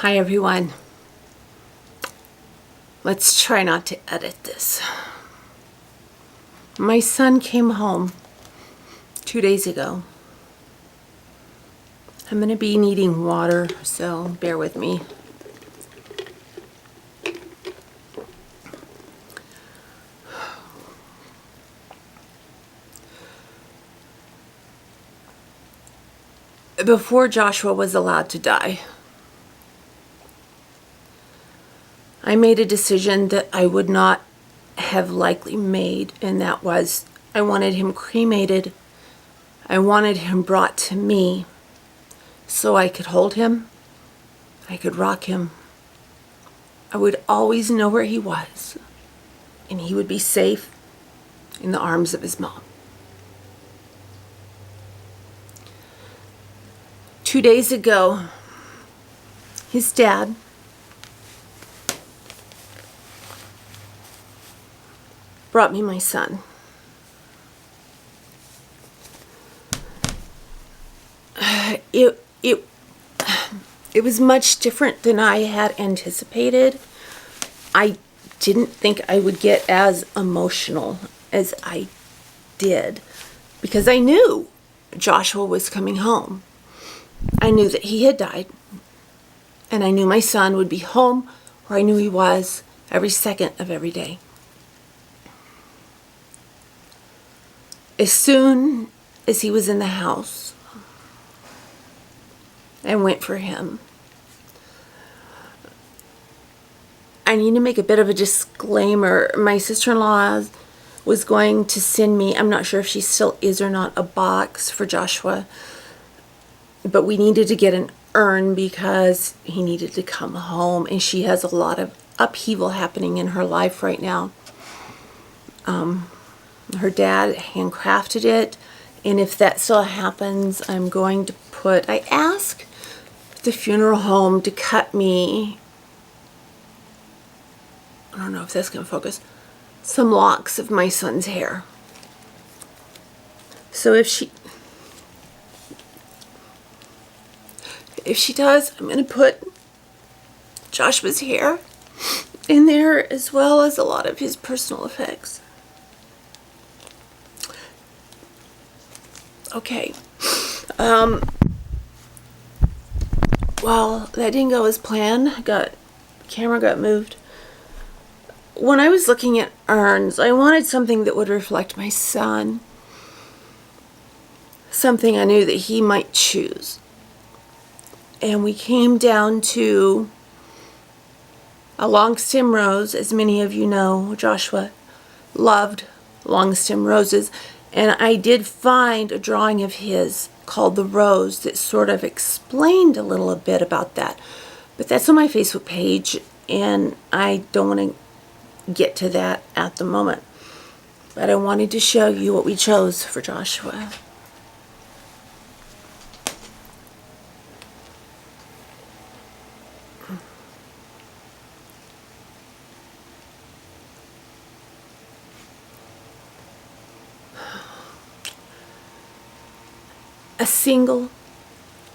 Hi everyone. Let's try not to edit this. My son came home 2 days ago. I'm going to be needing water, so bear with me. Before Joshua was allowed to die, I made a decision that I would not have likely made, and that was I wanted him cremated. I wanted him brought to me so I could hold him, I could rock him. I would always know where he was, and he would be safe in the arms of his mom. 2 days ago, his dad brought me my son. It was much different than I had anticipated. I didn't think I would get as emotional as I did because I knew Joshua was coming home. I knew that he had died, and I knew my son would be home where I knew he was every second of every day. As soon as he was in the house, I went for him. I need to make a bit of a disclaimer. My sister-in-law was going to send me, I'm not sure if she still is or not, a box for Joshua. But we needed to get an urn because he needed to come home. And she has a lot of upheaval happening in her life right now. Her dad handcrafted it. And if that still happens, I'm going to I asked the funeral home to cut me, I don't know if that's going to focus, some locks of my son's hair. So if she does, I'm going to put Joshua's hair in there as well as a lot of his personal effects. Okay. Well, that didn't go as planned. Camera got moved. When I was looking at urns, I wanted something that would reflect my son. Something I knew that he might choose. And we came down to a long stem rose. As many of you know, Joshua loved long stem roses. And I did find a drawing of his called The Rose that sort of explained a little bit about that. But that's on my Facebook page, and I don't want to get to that at the moment. But I wanted to show you what we chose for Joshua. A single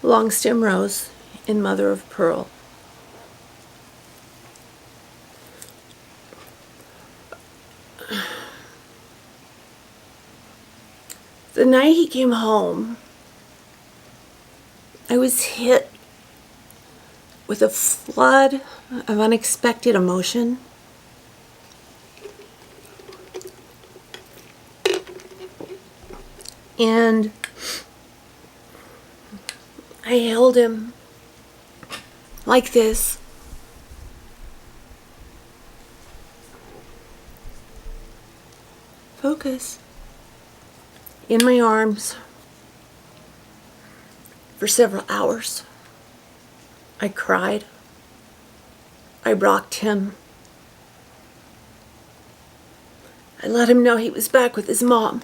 long stem rose in mother of pearl. The night he came home, I was hit with a flood of unexpected emotion. And I held him like this. Focus. In my arms for several hours. I cried. I rocked him. I let him know he was back with his mom.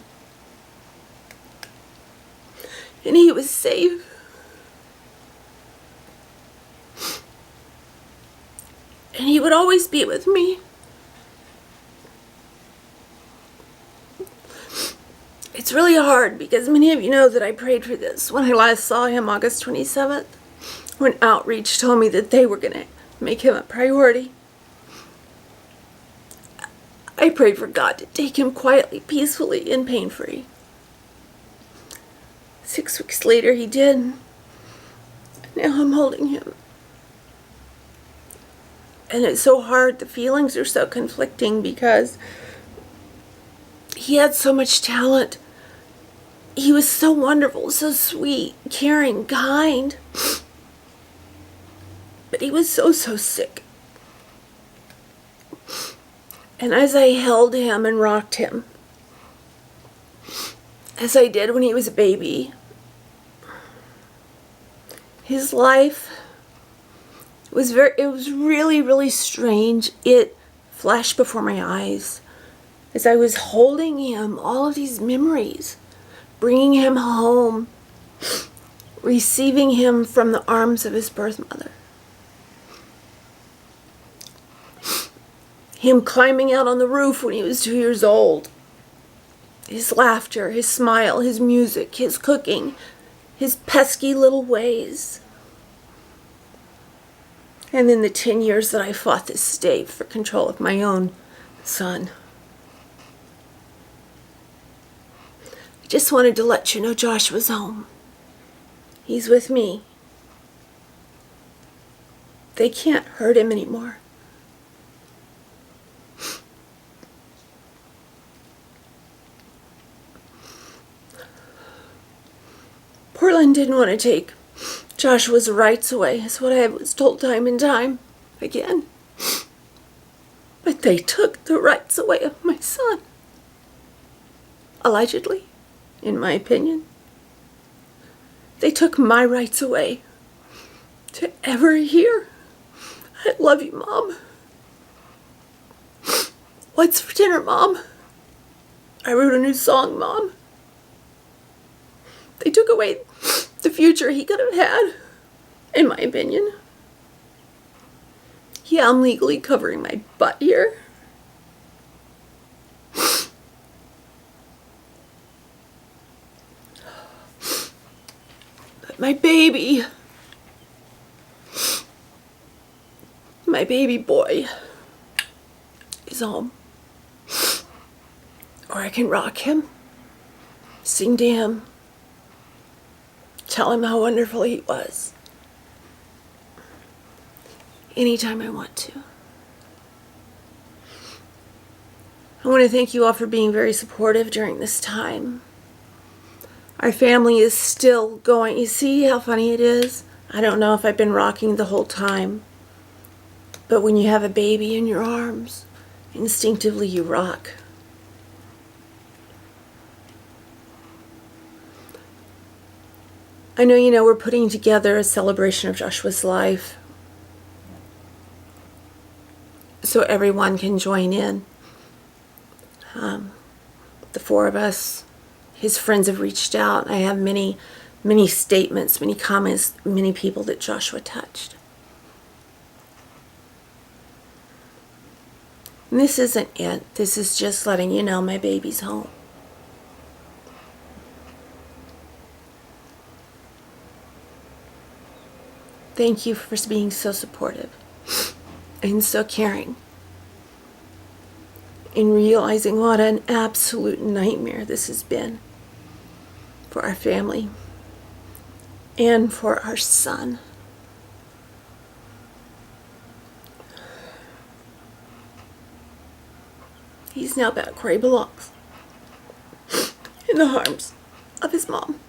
And he was safe. And he would always be with me. It's really hard because many of you know that I prayed for this when I last saw him August 27th. when outreach told me that they were going to make him a priority, I prayed for God to take him quietly, peacefully, and pain-free. 6 weeks later, he did. Now I'm holding him. And it's so hard. The feelings are so conflicting because he had so much talent. He was so wonderful, so sweet, caring, kind. But he was so sick. And as I held him and rocked him, as I did when he was a baby, his life was really strange. It flashed before my eyes as I was holding him, all of these memories, bringing him home, receiving him from the arms of his birth mother. Him climbing out on the roof when he was 2 years old. His laughter, his smile, his music, his cooking, his pesky little ways. And then the 10 years that I fought this state for control of my own son. I just wanted to let you know Joshua's home. He's with me. They can't hurt him anymore. Portland didn't want to take Joshua's rights away, is what I was told time and time again. But they took the rights away of my son. Allegedly, in my opinion. They took my rights away to ever hear, "I love you, Mom. What's for dinner, Mom? I wrote a new song, Mom." They took away the future he could have had, in my opinion. Yeah, I'm legally covering my butt here. But my baby boy is home. Or I can rock him, sing to him, tell him how wonderful he was. Anytime I want to. I want to thank you all for being very supportive during this time. Our family is still going. You see how funny it is? I don't know if I've been rocking the whole time. But when you have a baby in your arms, instinctively you rock. I know we're putting together a celebration of Joshua's life so everyone can join in. The 4 of us, his friends have reached out. I have many statements, many comments, many people that Joshua touched. And this isn't it. This is just letting you know my baby's home. Thank you for being so supportive and so caring, and realizing what an absolute nightmare this has been for our family and for our son. He's now back where he belongs, in the arms of his mom.